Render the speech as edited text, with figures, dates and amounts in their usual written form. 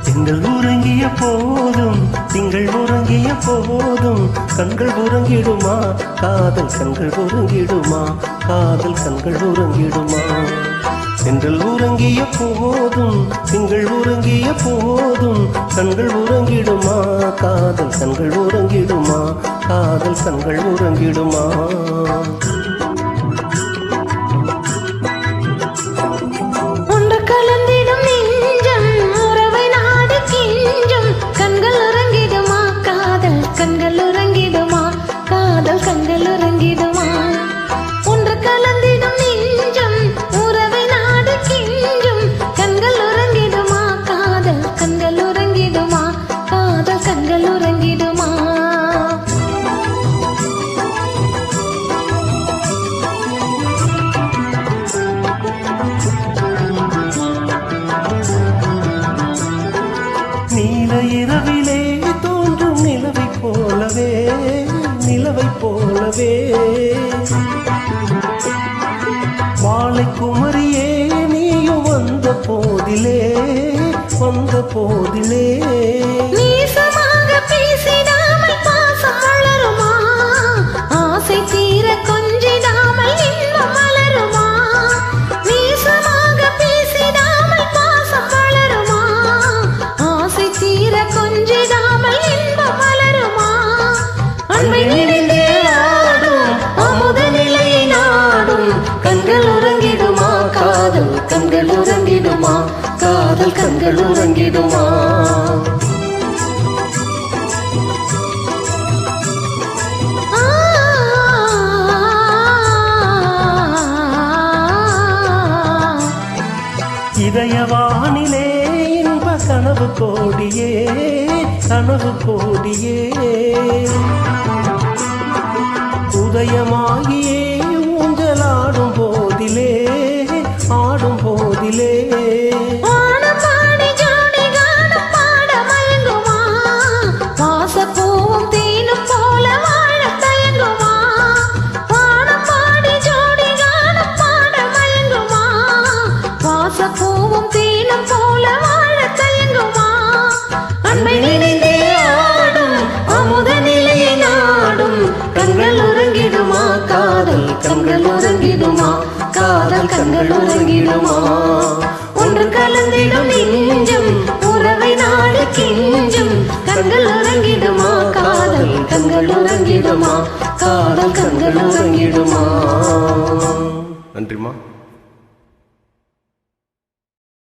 திங்கள் உறங்கிய போதும் திங்கள் உறங்கிய போதும் கண்கள் உறங்கிடுமா காதல் கண்கள் உறங்கிடுமா காதல் கண்கள் உறங்கிடுமா திங்கள் உறங்கிய போதும் திங்கள் உறங்கிய போதும் கண்கள் உறங்கிடுமா காதல் கண்கள் உறங்கிடுமா காதல் கண்கள் உறங்கிடுமா கண்கள் உறங்கிடுமா காதல் கண்கள் உறங்கிடுமா ஒன்று கலந்திடும் நெஞ்சம் உறவை நாடு கெஞ்சும் கண்கள் உறங்கிடுமா காதல் கண்கள் உறங்கிடுமா காதல் கண்கள் உறங்கிடுமா நீல இரவிலே தோன்றும் நிலவை போலவே நிலவை போலவே மாலை குமரியே நீயும் வந்த போதிலே வந்த போதிலே நீசமாக பேசிடாமல் பாசம் வளருமா ஆசை தீர கொஞ்சிடாமல் இன்பம் மலருமா நீசமாக பேசிடாமல் பாசம் வளருமா ஆசை தீர கொஞ்சிடாமல் இன்பம் மலருமா அன்பை நினைந்தே ஆடும் அமுத நிலையை நாடும் கண்கள் உறங்கிடுமா காதல் கண்கள் உறங்கிடுமா காதல் கண்கள் உறங்கிடுமா இதயவானிலே இன்ப கனவு கோடியே கனவு கோடியே உதயமாகியே ஊஞ்சலாடும் போதிலே ஆடும் போதிலே பூவும் தீனம் போல வாழ தயங்குமா அன்பை நினைந்தே ஆடும் அமுத நிலையை நாடும் கண்கள் உறங்கிடுமா காதல் கண்கள் உறங்கிடுமா காதல் கண்கள் உறங்கிடுமா ஒன்று கலந்திடும் நெஞ்சம் உறவை நாடு கெஞ்சும் கண்கள் உறங்கிடுமா காதல் கண்கள் உறங்கிடுமா காதல் கண்கள் உறங்கிடுமா. நன்றிமா.